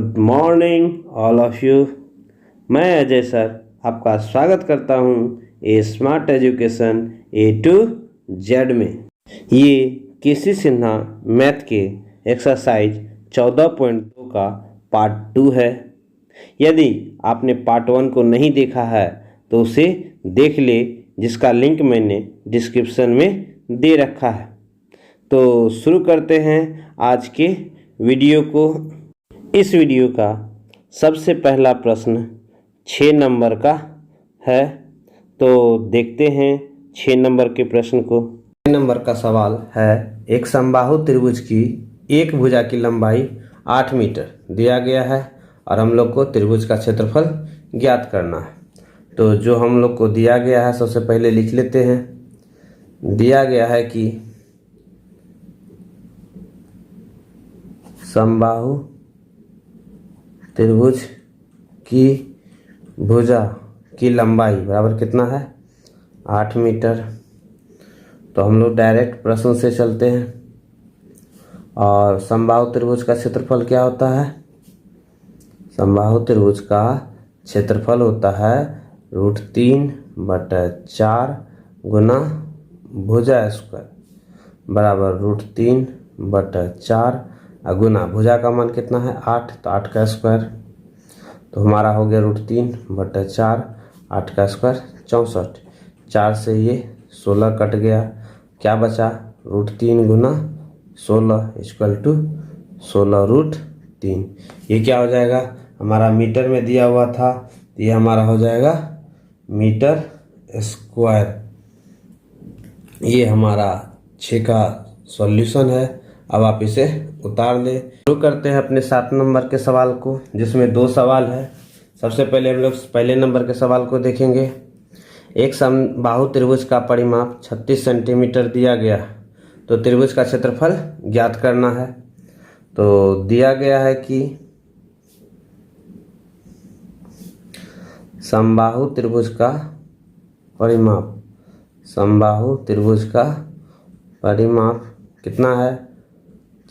Good morning all of you. मैं Ajay sir आपका स्वागत करता हूं a smart education A to Z में। ये केसी सिन्हा मैथ के एक्सरसाइज 14.2 का पार्ट 2 है। यदि आपने पार्ट 1 को नहीं देखा है तो उसे देख ले, जिसका लिंक मैंने डिस्क्रिप्शन में दे रखा है। तो शुरू करते हैं आज के वीडियो को। इस वीडियो का सबसे पहला प्रश्न 6 नंबर का है, तो देखते हैं 6 नंबर के प्रश्न को। 6 नंबर का सवाल है, एक समबाहु त्रिभुज की एक भुजा की लंबाई 8 मीटर दिया गया है और हम लोग को त्रिभुज का क्षेत्रफल ज्ञात करना है। तो जो हम लोग को दिया गया है सबसे पहले लिख लेते हैं। दिया गया है कि समबाहु त्रिभुज की भुजा की लंबाई बराबर कितना है, 8 मीटर। तो हम लोग डायरेक्ट प्रश्न से चलते हैं। और समबाहु त्रिभुज का क्षेत्रफल क्या होता है? समबाहु त्रिभुज का क्षेत्रफल होता है √3/4 गुना भुजा स्क्वायर बराबर √3/4 गुना भुजा का मान कितना है, 8, तो 8 का स्क्वायर। तो हमारा हो गया √3/4, 8 का स्क्वायर 64। 4 से ये 16 कट गया, क्या बचा, √3 गुना 16 = 16√3। ये क्या हो जाएगा, हमारा मीटर में दिया हुआ था, तो ये हमारा हो जाएगा मीटर स्क्वायर। ये हमारा 6 का सॉल्यूशन है। अब आप इसे उतार ले। शुरू करते हैं अपने 7 नंबर के सवाल को, जिसमें 2 सवाल है। सबसे पहले हम लोग पहले नंबर के सवाल को देखेंगे। एक समबाहु त्रिभुज का परिमाप 36 सेंटीमीटर दिया गया, तो त्रिभुज का क्षेत्रफल ज्ञात करना है। तो दिया गया है कि समबाहु त्रिभुज का परिमाप, समबाहु त्रिभुज का परिमाप कितना है,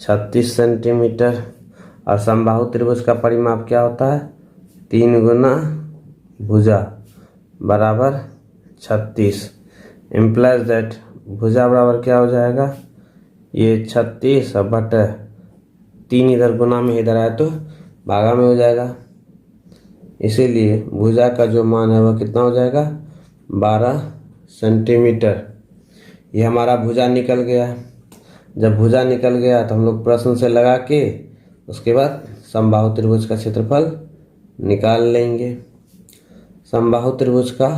36 सेंटीमीटर। और समबाहु त्रिभुज का परिमाप क्या होता है, 3 गुना भुजा बराबर 36। इम्प्लाइज दैट भुजा बराबर क्या हो जाएगा, ये 36/3 इधर गुना में इधर आए तो भागा में हो जाएगा। इसीलिए भुजा का जो मान है वह कितना हो जाएगा, 12 सेंटीमीटर। ये हमारा भुजा निकल गया। जब भुजा निकल गया तो हम लोग प्रश्न से लगा के उसके बाद समबाहु त्रिभुज का क्षेत्रफल निकाल लेंगे। समबाहु त्रिभुज का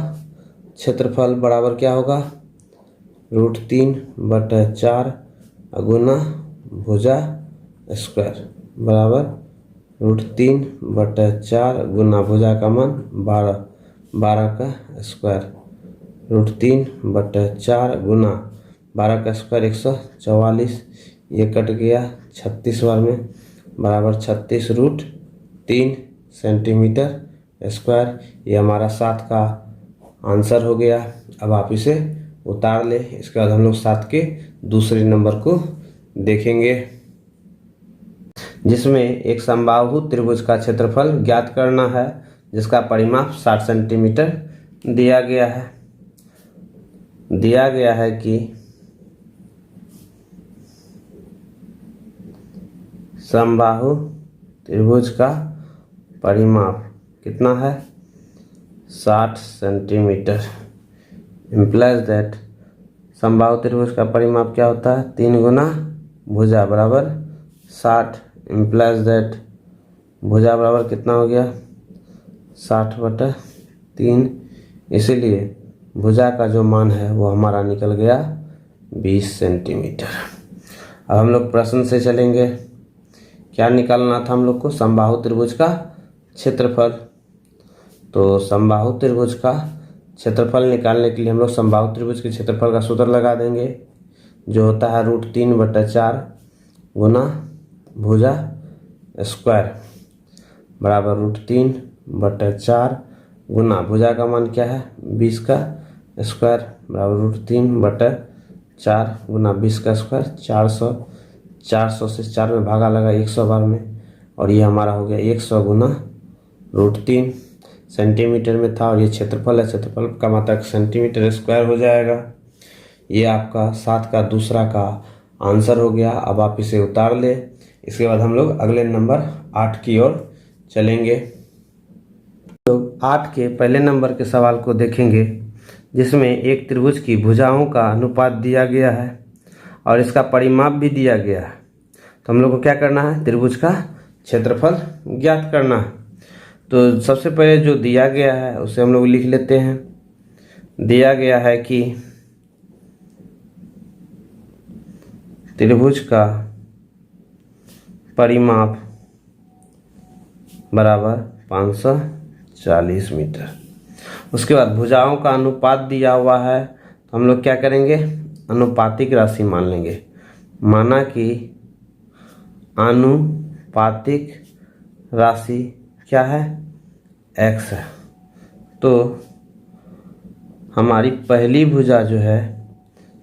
क्षेत्रफल बराबर क्या होगा, √3/4 गुना भुजा स्क्वायर बराबर √3/4 गुना भुजा का मान 12 का स्क्वायर। √3/4 गुना 12 का स्क्वायर 144। ये कट गया 36 बार में बराबर 36√3 सेंटीमीटर स्क्वायर। ये हमारा 7 का आंसर हो गया। अब आप इसे उतार ले। इसके बाद हम लोग 7 के दूसरे नंबर को देखेंगे, जिसमें एक समबाहु त्रिभुज का क्षेत्रफल ज्ञात करना है, जिसका परिमाप 60 सेंटीमीटर दिया गया है। दिया गया है कि समबाहु त्रिभुज का परिमाप कितना है, 60 सेंटीमीटर। इम्प्लाइज दैट समबाहु त्रिभुज का परिमाप क्या होता है, 3 गुना भुजा बराबर 60। इम्प्लाइज दैट भुजा बराबर कितना हो गया, 60/3। इसीलिए भुजा का जो मान है वो हमारा निकल गया 20 सेंटीमीटर। अब हम लोग प्रश्न से चलेंगे। क्या निकालना था हम लोग को, समबाहु त्रिभुज का क्षेत्रफल। तो समबाहु त्रिभुज का क्षेत्रफल निकालने के लिए हम लोग समबाहु त्रिभुज के क्षेत्रफल का सूत्र लगा देंगे, जो होता है √3/4 गुना भुजा स्क्वायर बराबर √3/4 गुना भुजा का मान क्या है, 20 का स्क्वायर बराबर √3/4 गुना 20 का स्क्वायर 400। 400 से 4 में भागा लगा 100 बार में, और ये हमारा हो गया 100 गुना √3 सेंटीमीटर में था, और ये क्षेत्रफल है, क्षेत्रफल का मात्रक सेंटीमीटर स्क्वायर हो जाएगा। ये आपका 7 का दूसरा का आंसर हो गया। अब आप इसे उतार ले। इसके बाद हम लोग अगले नंबर 8 की ओर चलेंगे। तो 8 के पहले नंबर के सवाल को देखेंगे, जिसमें एक त्रिभुज की भुजाओं का अनुपात दिया गया है और इसका परिमाप भी दिया गया है। तो हम लोग को क्या करना है, त्रिभुज का क्षेत्रफल ज्ञात करना है। तो सबसे पहले जो दिया गया है उसे हम लोग लिख लेते हैं। दिया गया है कि त्रिभुज का परिमाप बराबर 540 मीटर। उसके बाद भुजाओं का अनुपात दिया हुआ है, तो हम लोग क्या करेंगे, अनुपातिक राशि मान लेंगे। माना कि आनुपातिक राशि क्या है, x है। तो हमारी पहली भुजा जो है,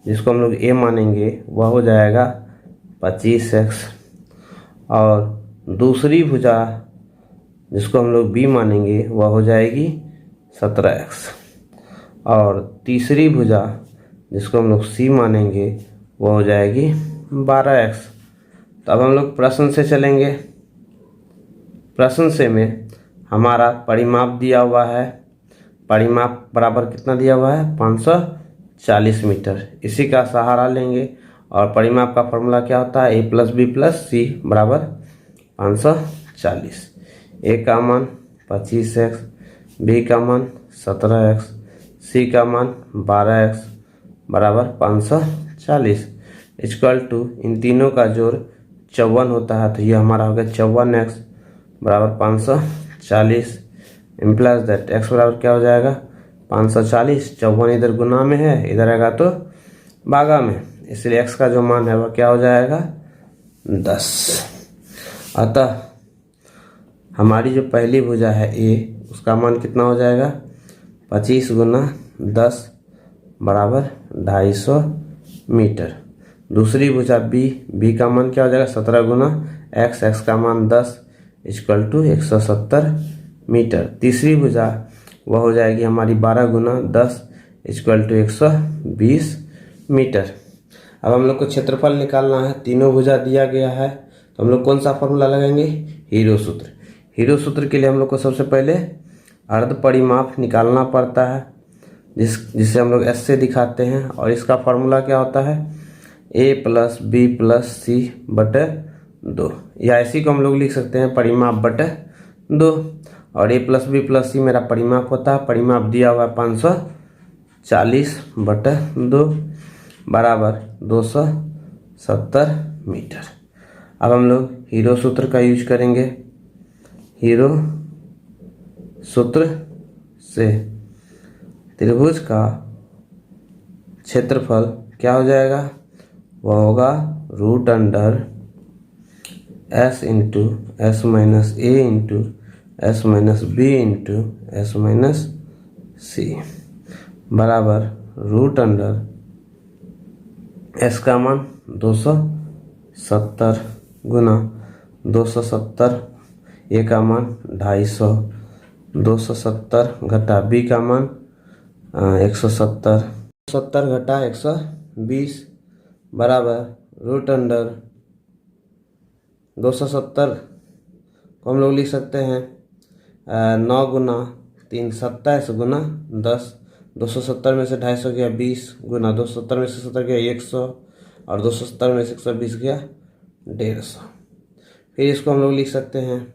जिसको हम लोग a मानेंगे, वह हो जाएगा 25x, और दूसरी भुजा जिसको हम लोग b मानेंगे वह हो जाएगी 17x, और तीसरी भुजा जिसको हम लोग c मानेंगे वह हो जाएगी 12x। तो अब हम लोग प्रश्न से चलेंगे। प्रश्न से में हमारा परिमाप दिया हुआ है, परिमाप बराबर कितना दिया हुआ है, 540 मीटर। इसी का सहारा लेंगे, और परिमाप का फॉर्मूला क्या होता है, a + b + c बराबर 540। a का मान 25x, b का मान 17x, c का मान 12x बराबर 540 इक्वल टू इन तीनों का जोड़ 54 होता है। तो ये हमारा हो गया 54x बराबर 540 इम्प्लाइज दैट x बराबर क्या हो जाएगा, 540। 54 इधर गुना में है, इधर आएगा तो भागा में, इसलिए x का जो मान है वह क्या हो जाएगा, 10। अतः हमारी जो पहली भुजा है a, उसका मान कितना हो जाएगा, 25 गुना 10 बराबर 250 मीटर। दूसरी भुजा b का मान क्या हो जाएगा, 17 गुना x का मान 10 इक्वल टू 170 मीटर। तीसरी भुजा वह हो जाएगी हमारी 12 गुना 10 इक्वल टू 120 मीटर। अब हम लोग को क्षेत्रफल निकालना है। तीनों भुजा दिया गया है, तो हम लोग कौन सा फॉर्मूला लगाएंगे, हीरो सूत्र। हीरो सूत्र के लिए हम लोग को सबसे पहले अर्ध परिमाप निकालना पड़ता है, जिसे हम लोग s से दिखाते हैं, और इसका फॉर्मूला क्या होता है, a + b + c बटे 2, या इसी को हम लोग लिख सकते हैं परिमाप बटे 2। और a + b + c मेरा परिमाप होता है, परिमाप दिया हुआ है 540 बटे 2 बराबर 270 मीटर। अब हम लोग हीरो सूत्र का यूज करेंगे। हीरो सूत्र से त्रिभुज का क्षेत्रफल क्या हो जाएगा, वह होगा √s × s - a × s - b × s - c बराबर √s का मान 270 गुना 270, a का मान 250, 270 घटा b का मान 170, 70 घटा 120 बराबर √270 को हम लोग लिख सकते हैं 9 गुना 3 27 गुना 10। 270 में से 250 गया 20 गुना 270 में से 70 गया 100, और 270 में से 120 गया 150। फिर इसको हम लोग लिख सकते हैं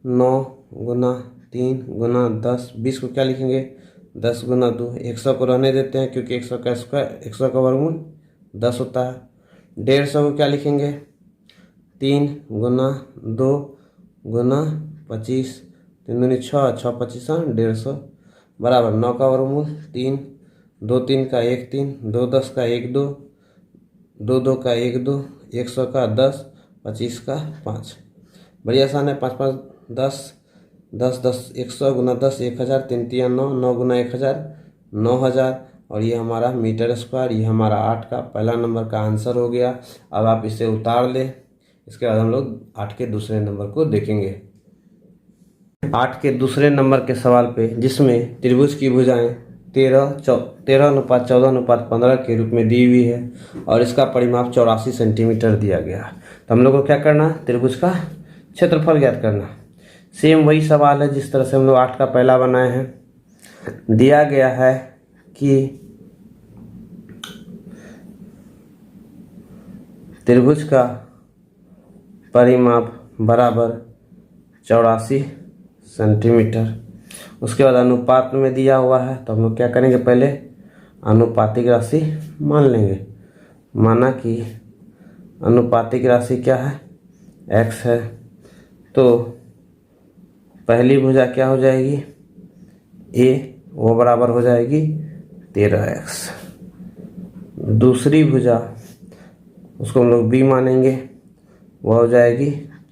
9 गुना 3 गुना 10। 20 को क्या लिखेंगे, 10 गुना 2। 100 को रहने देते हैं क्योंकि 100 का स्क्वायर, 100 का वर्गमूल 10 होता है। 150 को क्या लिखेंगे, 3 गुना 2 गुना 25, 3 दूनी 6, 6 25 150 बराबर 9 का वर्गमूल 3, 2 3 का 1 3, 2 10 का 1 2, 2 2 का 1 2, 100 का 10, 25 का 5। बड़ी आसान है, 5 5 10, 10 10 100 गुना 10 1000, 3 3 9, 9 गुना 1000 9000, और ये हमारा मीटर स्क्वायर। ये हमारा 8 का पहला नंबर का आंसर हो गया। अब आप इसे उतार ले। इसके बाद हम लोग 8 के दूसरे नंबर को देखेंगे। 8 के दूसरे नंबर के सवाल पे, जिसमें त्रिभुज की भुजाएं 13:14:15 के रूप में दी हुई है और इसका परिमाप 84 सेंटीमीटर दिया गया। तो हम लोग को क्या करना, त्रिभुज का क्षेत्रफल ज्ञात करना। सेम वही सवाल है जिस तरह से हम लोग 8 का पहला बनाए हैं। दिया गया है कि त्रिभुज का परिमाप बराबर 84 सेंटीमीटर। उसके बाद अनुपात में दिया हुआ है, तो हम लोग क्या करेंगे, पहले अनुपातिक राशि मान लेंगे। माना कि अनुपातिक राशि क्या है, x है, तो पहली भुजा क्या हो जाएगी, a, वो बराबर हो जाएगी 13x। दूसरी भुजा उसको हम लोग b मानेंगे, वह हो जाएगी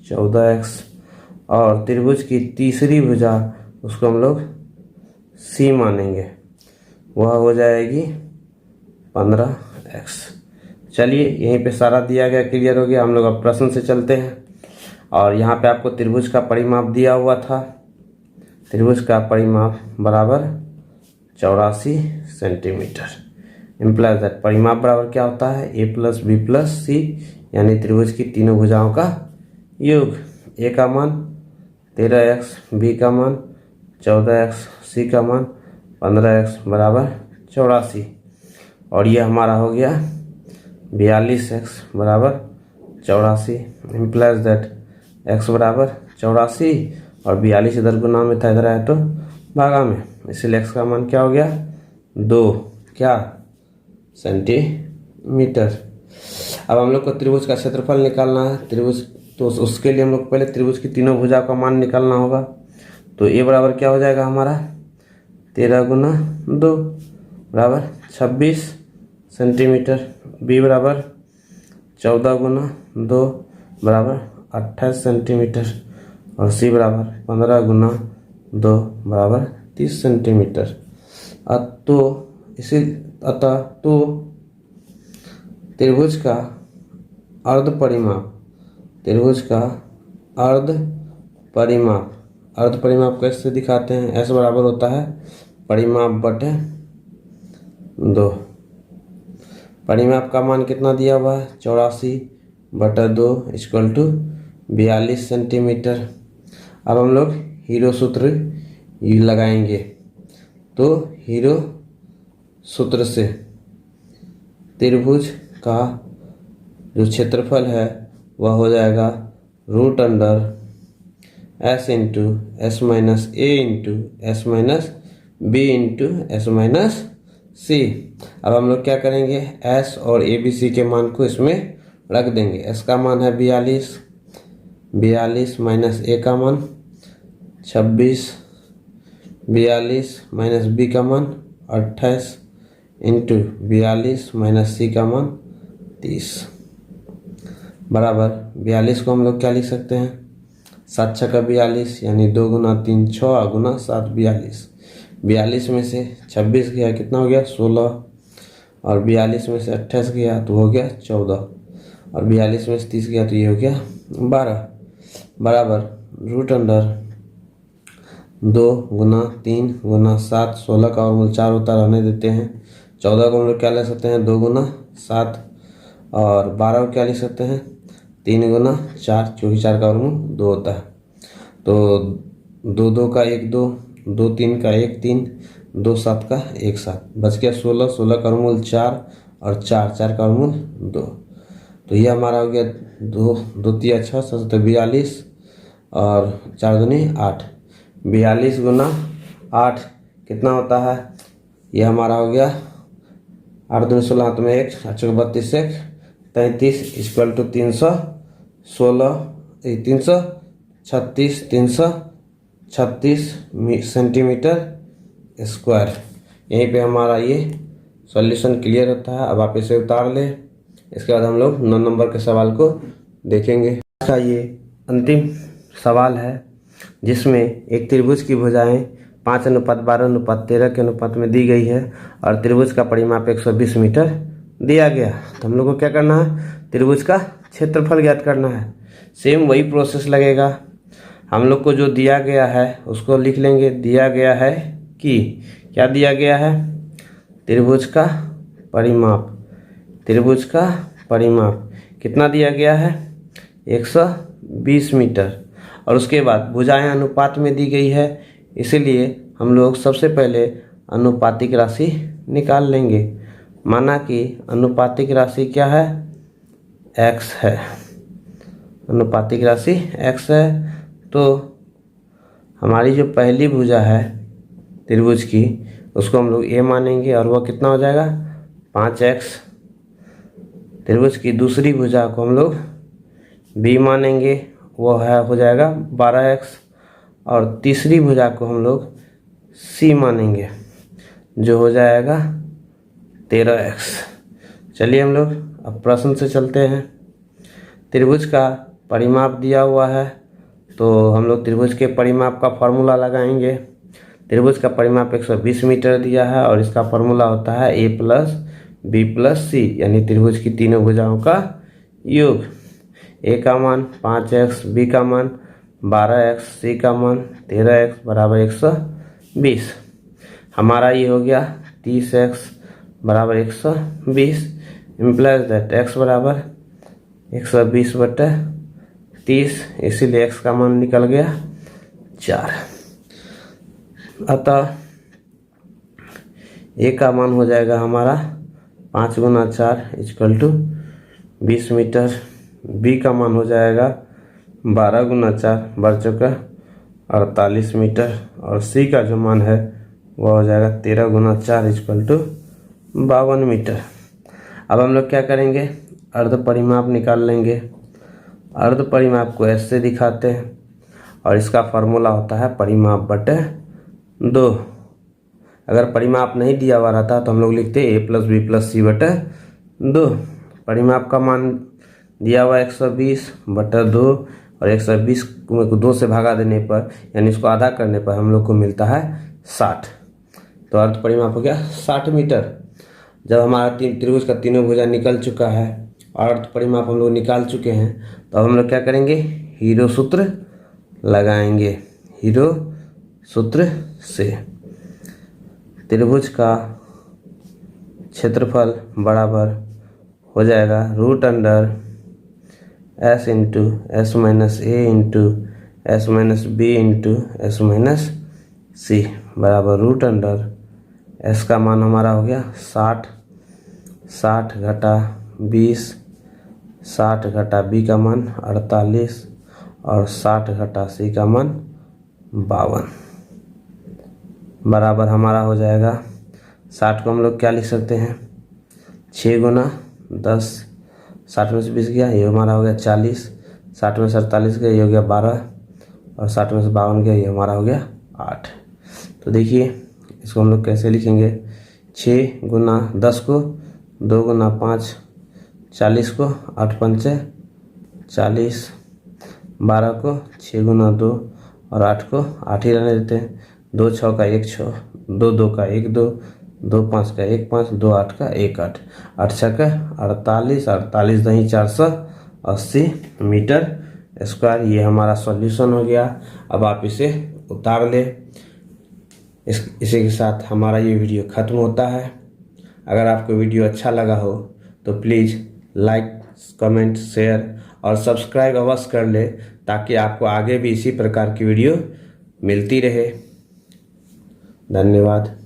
14x। और त्रिभुज की तीसरी भुजा उसको हम लोग c मानेंगे, वह हो जाएगी 15x। चलिए यहीं पे सारा दिया गया, क्लियर हो गया। हम लोग अब प्रश्न से चलते हैं। और यहाँ पे आपको त्रिभुज का परिमाप दिया हुआ था। त्रिभुज का परिमाप बराबर 84 सेंटीमीटर। इम्प्लाइज दैट परिमाप बराबर क्या होता है, a + b + c, यानी त्रिभुज की तीनों भुजाओं का योग। a का मान 13x, b का मान 14x, c का मान 15x बराबर 84। और ये हमारा हो गया 42x बराबर 84। इम्प्लाइज दैट x बराबर 84 और 42 इधर गुना में था, इधर आया तो भागा में, इसलिए x का मान क्या हो गया, 2 क्या सेंटीमीटर। अब हम लोग को त्रिभुज का क्षेत्रफल निकालना है। त्रिभुज, तो उसके लिए हम लोग पहले त्रिभुज की तीनों भुजा का मान निकालना होगा। तो a बराबर क्या हो जाएगा हमारा, 13 × 2 बराबर 26 सेंटीमीटर। b बराबर 14 × 2 बराबर 28 सेंटीमीटर। और c बराबर 15 × 2 बराबर 30 सेंटीमीटर। अतः तो त्रिभुज का अर्ध परिमाप, त्रिभुज का अर्ध परिमाप कैसे दिखाते हैं, s बराबर होता है परिमाप बटे 2। परिमाप का मान कितना दिया हुआ है, 84/2 = 42 सेंटीमीटर। अब हम लोग हीरो सूत्र लगाएंगे। तो हीरो सूत्र से त्रिभुज का जो क्षेत्रफल है वह हो जाएगा √s × s - a × s - b × s - c। अब हम लोग क्या करेंगे, s और a b c के मान को इसमें रख देंगे। s का मान है 42 - a का मान 26, 42 - b का मान 28 × 42 - c का मान 30 बराबर 42 को हम लोग क्या लिख सकते हैं, 7 × 6 = 42, यानी 2 × 3 = 6 × 7 = 42। 42 में से 26 गया कितना हो गया, 16। और 42 में से 28 गया तो हो गया 14। और 42 में से 30 गया तो ये हो गया 12 बराबर √2 × 3 × 7, 16 का वर्गमूल 4 होता है, रहने देते हैं। 14 को हम लोग क्या ले सकते हैं, 2 × 7। और 12 को क्या लिख सकते हैं, 3 × 4, क्योंकि 4 का वर्गमूल 2 होता है। तो 2 2 का 1 2, 2 3 का 1 3, 2 7 का 1 7, बच गया 16। 16 का वर्गमूल 4 और 4 का वर्गमूल 2। तो ये हमारा हो गया 2 2 3 6 7 42 और 4 दूनी 8। 42 × 8 कितना होता है, ये हमारा हो गया 8 दूनी 16, हाथ में 1, 8 × 32 1 33 = 336 सेंटीमीटर स्क्वायर। यहीं पे हमारा ये सॉल्यूशन क्लियर होता है। अब आप इसे उतार लें। इसके बाद हम लोग 9 नंबर के सवाल को देखेंगे। इसका ये अंतिम सवाल है जिसमें एक त्रिभुज की भुजाएं 5:12:13 के अनुपात में दी गई है और त्रिभुज का परिमाप 120 मीटर दिया गया। तो हम लोग को क्या करना है, त्रिभुज का क्षेत्रफल ज्ञात करना है। सेम वही प्रोसेस लगेगा। हम लोग को जो दिया गया है उसको लिख लेंगे। दिया गया है कि क्या दिया गया है? त्रिभुज का परिमाप। त्रिभुज का परिमाप कितना दिया गया है? 120 मीटर। और उसके बाद भुजाएं अनुपात में दी गई है, इसीलिए हम लोग सबसे पहले अनुपातिक राशि निकाल लेंगे। माना कि अनुपातिक राशि क्या है? x है। अनुपातिक राशि x है, तो हमारी जो पहली भुजा है त्रिभुज की उसको हम लोग a मानेंगे और वह कितना हो जाएगा? 5x। त्रिभुज की दूसरी भुजा को हम लोग b मानेंगे, वो है हो जाएगा 12x। और तीसरी भुजा को हम लोग c मानेंगे, जो हो जाएगा 13x। चलिए हम लोग अब प्रश्न से चलते हैं। त्रिभुज का परिमाप दिया हुआ है, तो हम लोग त्रिभुज के परिमाप का फॉर्मूला लगाएंगे। त्रिभुज का परिमाप 120 मीटर दिया है और इसका फॉर्मूला होता है a प्लस बी प्लस सी, यानी त्रिभुज की तीनों भुजाओं का योग। a का मान 5x, b का मान 12x, c का मान 13x बराबर 120। हमारा ये हो गया 30x बराबर 120, इम्प्लाइज दैट x बराबर 120/30, इसीलिए x का मान निकल गया 4। अतः a का मान हो जाएगा हमारा 5 × 4 = 20 मीटर। b का मान हो जाएगा 12 × 4 बढ़ चुका 48 मीटर। और c का जो मान है वह हो जाएगा 13 × 4 = 52 मीटर। अब हम लोग क्या करेंगे? अर्ध परिमाप निकाल लेंगे। अर्ध परिमाप को ऐसे दिखाते हैं और इसका फॉर्मूला होता है परिमाप बटे 2। अगर परिमाप नहीं दिया हुआ रहता तो हम लोग लिखते a प्लस बी प्लस सी बटे 2। परिमाप का मान दिया हुआ 120/2 और 120 को 2 से भागा देने पर, यानी इसको आधा करने पर हम लोग को मिलता है 60। तो अर्ध परिमाप हो गया 60 मीटर। जब हमारा त्रिभुज का तीनों भुजा निकल चुका है और अर्ध परिमाप हम लोग निकाल चुके हैं, तो अब हम लोग क्या करेंगे? हीरो सूत्र लगाएंगे। हीरो सूत्र से त्रिभुज का क्षेत्रफल बराबर हो जाएगा √s into s minus a into s minus b into s minus c बराबर √s का मान हमारा हो गया 60। 60 घटा 20, 60 घटा b का मान 48 और 60 घटा c का मान 52 बराबर हमारा हो जाएगा। 60 को हम लोग क्या लिख सकते हैं? 6 × 10, 60 में से 20 गया, ये हमारा हो गया 40। 60 में से 48 गया, ये हो गया 12 और 60 में से 52 गया, ये हमारा हो गया 8। तो देखिए इसको हम लोग कैसे लिखेंगे? 6 × 10 को 2 × 5 40 को 8 पंचे 40, 12 को 6 × 2 और 8 को 8 ही रहने देते हैं। 2 6 का 1 6, 2 2 का 1 2, 2 5 का 1 5, 2 8 का 1 8, 8 6 का 48, 48 दही 480 मीटर स्क्वायर। ये हमारा सॉल्यूशन हो गया। अब आप इसे उतार ले। इसी के साथ हमारा ये वीडियो ख़त्म होता है। अगर आपको वीडियो अच्छा लगा हो तो प्लीज़ लाइक, कमेंट, शेयर और सब्सक्राइब अवश्य कर ले, ताकि आपको आगे भी इसी प्रकार की वीडियो मिलती रहे। धन्यवाद।